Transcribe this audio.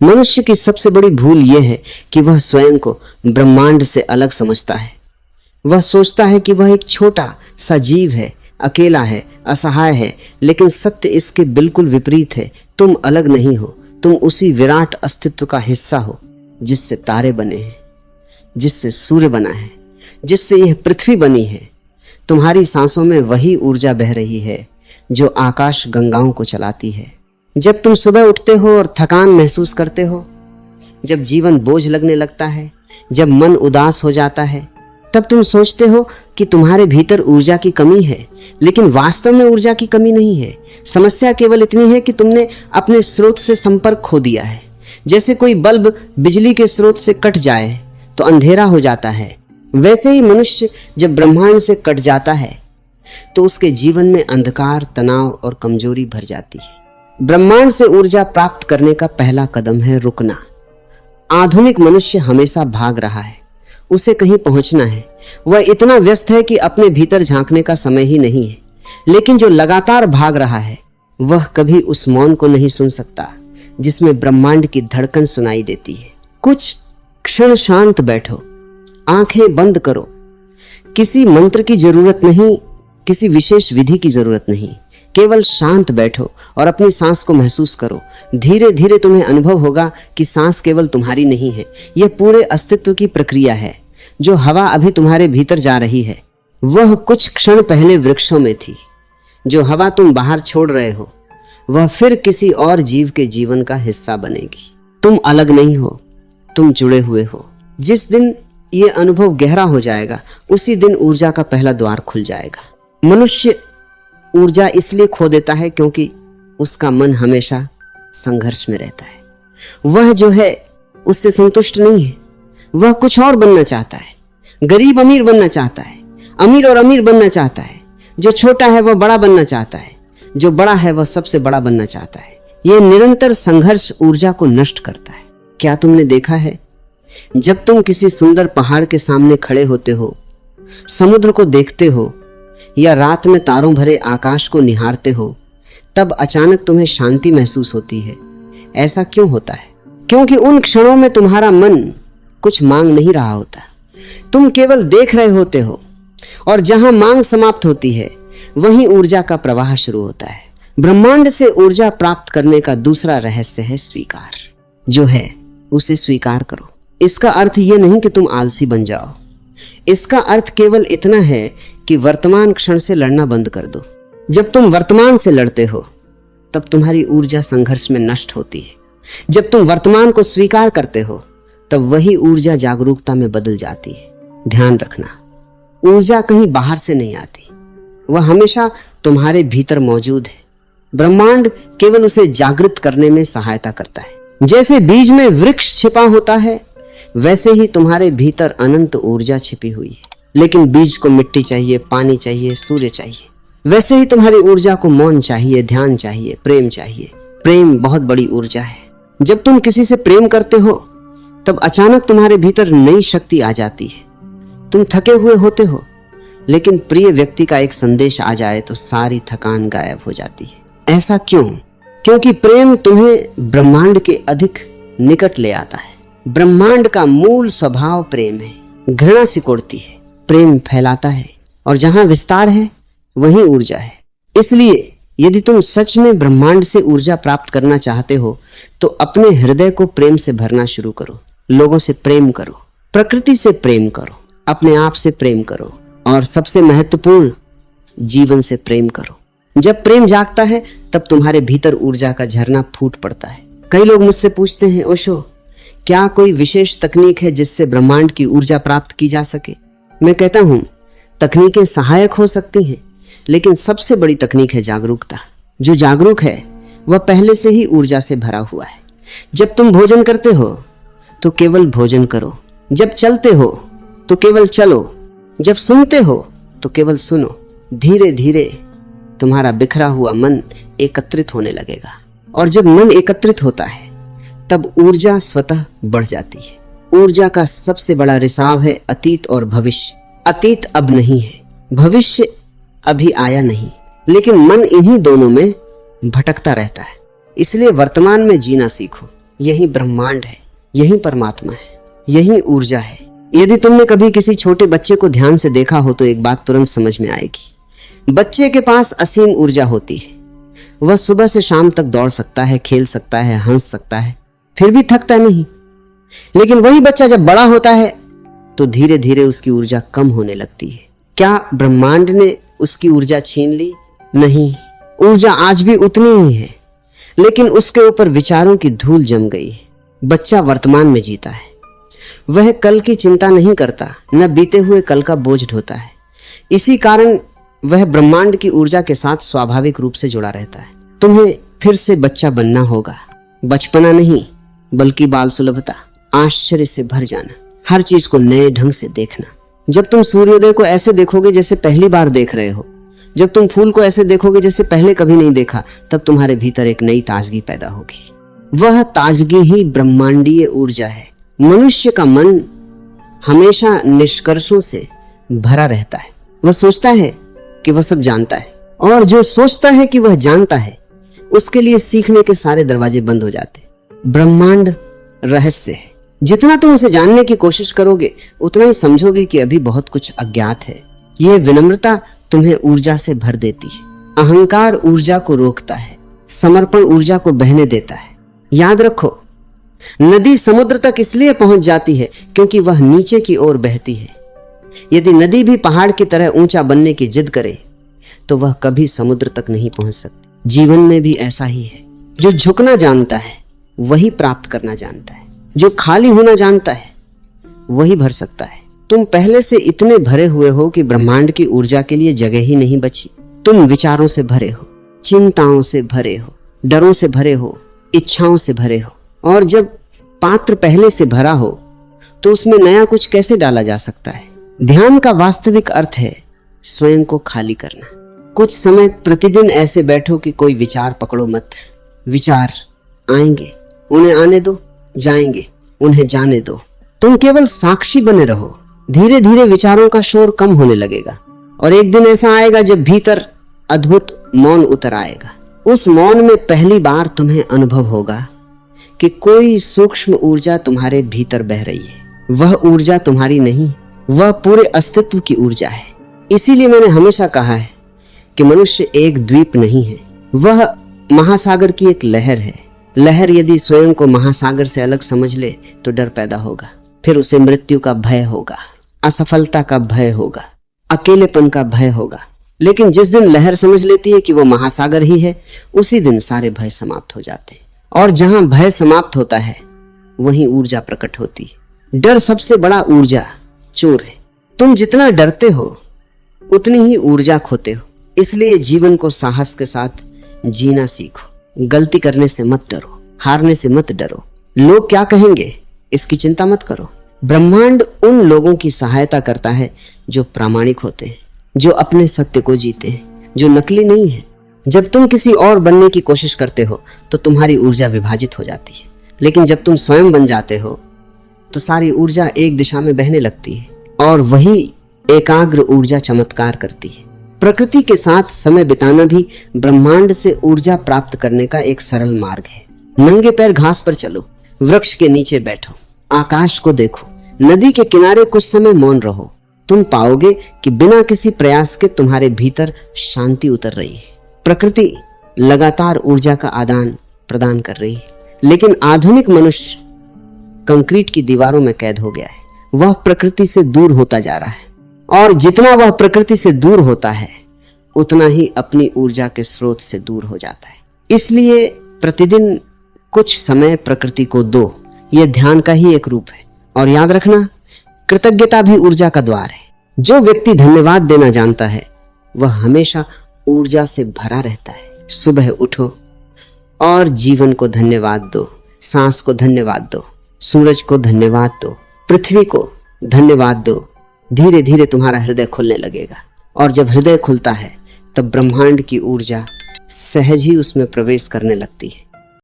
मनुष्य की सबसे बड़ी भूल यह है कि वह स्वयं को ब्रह्मांड से अलग समझता है। वह सोचता है कि वह एक छोटा सा जीव है, अकेला है, असहाय है, लेकिन सत्य इसके बिल्कुल विपरीत है। तुम अलग नहीं हो, तुम उसी विराट अस्तित्व का हिस्सा हो जिससे तारे बने हैं, जिससे सूर्य बना है, जिससे यह पृथ्वी बनी है। तुम्हारी सांसों में वही ऊर्जा बह रही है जो आकाश गंगाओं को चलाती है। जब तुम सुबह उठते हो और थकान महसूस करते हो, जब जीवन बोझ लगने लगता है, जब मन उदास हो जाता है, तब तुम सोचते हो कि तुम्हारे भीतर ऊर्जा की कमी है, लेकिन वास्तव में ऊर्जा की कमी नहीं है। समस्या केवल इतनी है कि तुमने अपने स्रोत से संपर्क खो दिया है। जैसे कोई बल्ब बिजली के स्रोत से कट जाए तो अंधेरा हो जाता है, वैसे ही मनुष्य जब ब्रह्मांड से कट जाता है तो उसके जीवन में अंधकार, तनाव और कमजोरी भर जाती है। ब्रह्मांड से ऊर्जा प्राप्त करने का पहला कदम है रुकना। आधुनिक मनुष्य हमेशा भाग रहा है, उसे कहीं पहुंचना है। वह इतना व्यस्त है कि अपने भीतर झांकने का समय ही नहीं है। लेकिन जो लगातार भाग रहा है वह कभी उस मौन को नहीं सुन सकता जिसमें ब्रह्मांड की धड़कन सुनाई देती है। कुछ क्षण शांत बैठो, आंखें बंद करो। किसी मंत्र की जरूरत नहीं, किसी विशेष विधि की जरूरत नहीं। केवल शांत बैठो और अपनी सांस को महसूस करो। धीरे धीरे तुम्हें अनुभव होगा कि सांस केवल तुम्हारी नहीं है, यह पूरे अस्तित्व की प्रक्रिया है। जो हवा अभी तुम्हारे भीतर जा रही है वह कुछ क्षण पहले वृक्षों में थी। जो हवा तुम बाहर छोड़ रहे हो वह फिर किसी और जीव के जीवन का हिस्सा बनेगी। तुम अलग नहीं हो, तुम जुड़े हुए हो। जिस दिन यह अनुभव गहरा हो जाएगा उसी दिन ऊर्जा का पहला द्वार खुल जाएगा। मनुष्य ऊर्जा इसलिए खो देता है क्योंकि उसका मन हमेशा संघर्ष में रहता है। वह जो है उससे संतुष्ट नहीं है, वह कुछ और बनना चाहता है। गरीब अमीर बनना चाहता है, अमीर और अमीर बनना चाहता है। जो छोटा है वह बड़ा बनना चाहता है, जो बड़ा है वह सबसे बड़ा बनना चाहता है। यह निरंतर संघर्ष ऊर्जा को नष्ट करता है। क्या तुमने देखा है, जब तुम किसी सुंदर पहाड़ के सामने खड़े होते हो, समुद्र को देखते हो या रात में तारों भरे आकाश को निहारते हो, तब अचानक तुम्हें शांति महसूस होती है। ऐसा क्यों होता है? क्योंकि उन क्षणों में तुम्हारा मन कुछ मांग नहीं रहा होता, तुम केवल देख रहे होते हो। और जहां मांग समाप्त होती है वहीं ऊर्जा का प्रवाह शुरू होता है। ब्रह्मांड से ऊर्जा प्राप्त करने का दूसरा रहस्य है स्वीकार। जो है उसे स्वीकार करो। इसका अर्थ यह नहीं कि तुम आलसी बन जाओ, इसका अर्थ केवल इतना है कि वर्तमान क्षण से लड़ना बंद कर दो। जब तुम वर्तमान से लड़ते हो तब तुम्हारी ऊर्जा संघर्ष में नष्ट होती है। जब तुम वर्तमान को स्वीकार करते हो तब वही ऊर्जा जागरूकता में बदल जाती है। ध्यान रखना, ऊर्जा कहीं बाहर से नहीं आती, वह हमेशा तुम्हारे भीतर मौजूद है। ब्रह्मांड केवल उसे जागृत करने में सहायता करता है। जैसे बीज में वृक्ष छिपा होता है वैसे ही तुम्हारे भीतर अनंत ऊर्जा छिपी हुई है। लेकिन बीज को मिट्टी चाहिए, पानी चाहिए, सूर्य चाहिए। वैसे ही तुम्हारी ऊर्जा को मौन चाहिए, ध्यान चाहिए, प्रेम चाहिए। प्रेम बहुत बड़ी ऊर्जा है। जब तुम किसी से प्रेम करते हो तब अचानक तुम्हारे भीतर नई शक्ति आ जाती है। तुम थके हुए होते हो, लेकिन प्रिय व्यक्ति का एक संदेश आ जाए तो सारी थकान गायब हो जाती है। ऐसा क्यों? क्योंकि प्रेम तुम्हें ब्रह्मांड के अधिक निकट ले आता है। ब्रह्मांड का मूल स्वभाव प्रेम है। घृणा सिकोड़ती है, प्रेम फैलाता है, और जहां विस्तार है वहीं ऊर्जा है। इसलिए यदि तुम सच में ब्रह्मांड से ऊर्जा प्राप्त करना चाहते हो तो अपने हृदय को प्रेम से भरना शुरू करो। लोगों से प्रेम करो, प्रकृति से प्रेम करो, अपने आप से प्रेम करो, और सबसे महत्वपूर्ण, जीवन से प्रेम करो। जब प्रेम जागता है तब तुम्हारे भीतर ऊर्जा का झरना फूट पड़ता है। कई लोग मुझसे पूछते हैं, ओशो, क्या कोई विशेष तकनीक है जिससे ब्रह्मांड की ऊर्जा प्राप्त की जा सके? मैं कहता हूं, तकनीकें सहायक हो सकती हैं, लेकिन सबसे बड़ी तकनीक है जागरूकता। जो जागरूक है वह पहले से ही ऊर्जा से भरा हुआ है। जब तुम भोजन करते हो तो केवल भोजन करो, जब चलते हो तो केवल चलो, जब सुनते हो तो केवल सुनो। धीरे धीरे तुम्हारा बिखरा हुआ मन एकत्रित होने लगेगा, और जब मन एकत्रित होता है तब ऊर्जा स्वतः बढ़ जाती है। ऊर्जा का सबसे बड़ा रिसाव है अतीत और भविष्य। अतीत अब नहीं है, भविष्य अभी आया नहीं, लेकिन मन इन्हीं दोनों में भटकता रहता है। इसलिए वर्तमान में जीना सीखो। यही ब्रह्मांड है, यही परमात्मा है, यही ऊर्जा है। यदि तुमने कभी किसी छोटे बच्चे को ध्यान से देखा हो तो एक बात तुरंत समझ में आएगी। बच्चे के पास असीम ऊर्जा होती है। वह सुबह से शाम तक दौड़ सकता है, खेल सकता है, हंस सकता है, फिर भी थकता नहीं। लेकिन वही बच्चा जब बड़ा होता है तो धीरे धीरे उसकी ऊर्जा कम होने लगती है। क्या ब्रह्मांड ने उसकी ऊर्जा छीन ली? नहीं, ऊर्जा आज भी उतनी ही है, लेकिन उसके ऊपर विचारों की धूल जम गई है। बच्चा वर्तमान में जीता है। वह कल की चिंता नहीं करता, न बीते हुए कल का बोझ ढोता है। इसी कारण वह ब्रह्मांड की ऊर्जा के साथ स्वाभाविक रूप से जुड़ा रहता है। तुम्हें फिर से बच्चा बनना होगा। बचपना नहीं, बल्कि बाल सुलभता, आश्चर्य से भर जाना, हर चीज को नए ढंग से देखना। जब तुम सूर्योदय को ऐसे देखोगे जैसे पहली बार देख रहे हो, जब तुम फूल को ऐसे देखोगे जैसे पहले कभी नहीं देखा, तब तुम्हारे भीतर एक नई ताजगी पैदा होगी। वह ताजगी ही ब्रह्मांडीय ऊर्जा है। मनुष्य का मन हमेशा निष्कर्षों से भरा रहता है। वह सोचता है कि वह सब जानता है, और जो सोचता है कि वह जानता है, उसके लिए सीखने के सारे दरवाजे बंद हो जाते। ब्रह्मांड रहस्य है। जितना तुम उसे जानने की कोशिश करोगे, उतना ही समझोगे कि अभी बहुत कुछ अज्ञात है। यह विनम्रता तुम्हें ऊर्जा से भर देती है। अहंकार ऊर्जा को रोकता है, समर्पण ऊर्जा को बहने देता है। याद रखो, नदी समुद्र तक इसलिए पहुंच जाती है क्योंकि वह नीचे की ओर बहती है। यदि नदी भी पहाड़ की तरह ऊंचा बनने की जिद करे तो वह कभी समुद्र तक नहीं पहुंच सकती। जीवन में भी ऐसा ही है। जो झुकना जानता है वही प्राप्त करना जानता है। जो खाली होना जानता है वही भर सकता है। तुम पहले से इतने भरे हुए हो कि ब्रह्मांड की ऊर्जा के लिए जगह ही नहीं बची। तुम विचारों से भरे हो, चिंताओं से भरे हो, डरों से भरे हो, इच्छाओं से भरे हो। और जब पात्र पहले से भरा हो तो उसमें नया कुछ कैसे डाला जा सकता है? ध्यान का वास्तविक अर्थ है स्वयं को खाली करना। कुछ समय प्रतिदिन ऐसे बैठो कि कोई विचार पकड़ो मत। विचार आएंगे, उन्हें आने दो, जाएंगे, उन्हें जाने दो। तुम केवल साक्षी बने रहो। धीरे धीरे विचारों का शोर कम होने लगेगा और एक दिन ऐसा आएगा जब भीतर अद्भुत मौन उतर आएगा। उस मौन में पहली बार तुम्हें अनुभव होगा कि कोई सूक्ष्म ऊर्जा तुम्हारे भीतर बह रही है। वह ऊर्जा तुम्हारी नहीं, वह पूरे अस्तित्व की ऊर्जा है। इसीलिए मैंने हमेशा कहा है कि मनुष्य एक द्वीप नहीं है, वह महासागर की एक लहर है। लहर यदि स्वयं को महासागर से अलग समझ ले तो डर पैदा होगा। फिर उसे मृत्यु का भय होगा, असफलता का भय होगा, अकेलेपन का भय होगा। लेकिन जिस दिन लहर समझ लेती है कि वो महासागर ही है, उसी दिन सारे भय समाप्त हो जाते हैं। और जहां भय समाप्त होता है वहीं ऊर्जा प्रकट होती है। डर सबसे बड़ा ऊर्जा चोर है। तुम जितना डरते हो उतनी ही ऊर्जा खोते हो। इसलिए जीवन को साहस के साथ जीना सीखो। गलती करने से मत डरो, हारने से मत डरो। लोग क्या कहेंगे इसकी चिंता मत करो। ब्रह्मांड उन लोगों की सहायता करता है जो प्रामाणिक होते हैं, जो अपने सत्य को जीते हैं, जो नकली नहीं है। जब तुम किसी और बनने की कोशिश करते हो तो तुम्हारी ऊर्जा विभाजित हो जाती है, लेकिन जब तुम स्वयं बन जाते हो तो सारी ऊर्जा एक दिशा में बहने लगती है और वही एकाग्र ऊर्जा चमत्कार करती है। प्रकृति के साथ समय बिताना भी ब्रह्मांड से ऊर्जा प्राप्त करने का एक सरल मार्ग है। नंगे पैर घास पर चलो, वृक्ष के नीचे बैठो, आकाश को देखो, नदी के किनारे कुछ समय मौन रहो। तुम पाओगे कि बिना किसी प्रयास के तुम्हारे भीतर शांति उतर रही है। प्रकृति लगातार ऊर्जा का आदान प्रदान कर रही है, लेकिन आधुनिक मनुष्य कंक्रीट की दीवारों में कैद हो गया है। वह प्रकृति से दूर होता जा रहा है और जितना वह प्रकृति से दूर होता है उतना ही अपनी ऊर्जा के स्रोत से दूर हो जाता है। इसलिए प्रतिदिन कुछ समय प्रकृति को दो। यह ध्यान का ही एक रूप है। और याद रखना, कृतज्ञता भी ऊर्जा का द्वार है। जो व्यक्ति धन्यवाद देना जानता है वह हमेशा ऊर्जा से भरा रहता है। सुबह उठो और जीवन को धन्यवाद दो, सांस को धन्यवाद दो, सूरज को धन्यवाद दो, पृथ्वी को धन्यवाद दो। धीरे धीरे तुम्हारा हृदय खुलने लगेगा और जब हृदय खुलता है तब ब्रह्मांड की ऊर्जा सहज ही उसमें प्रवेश करने लगती है।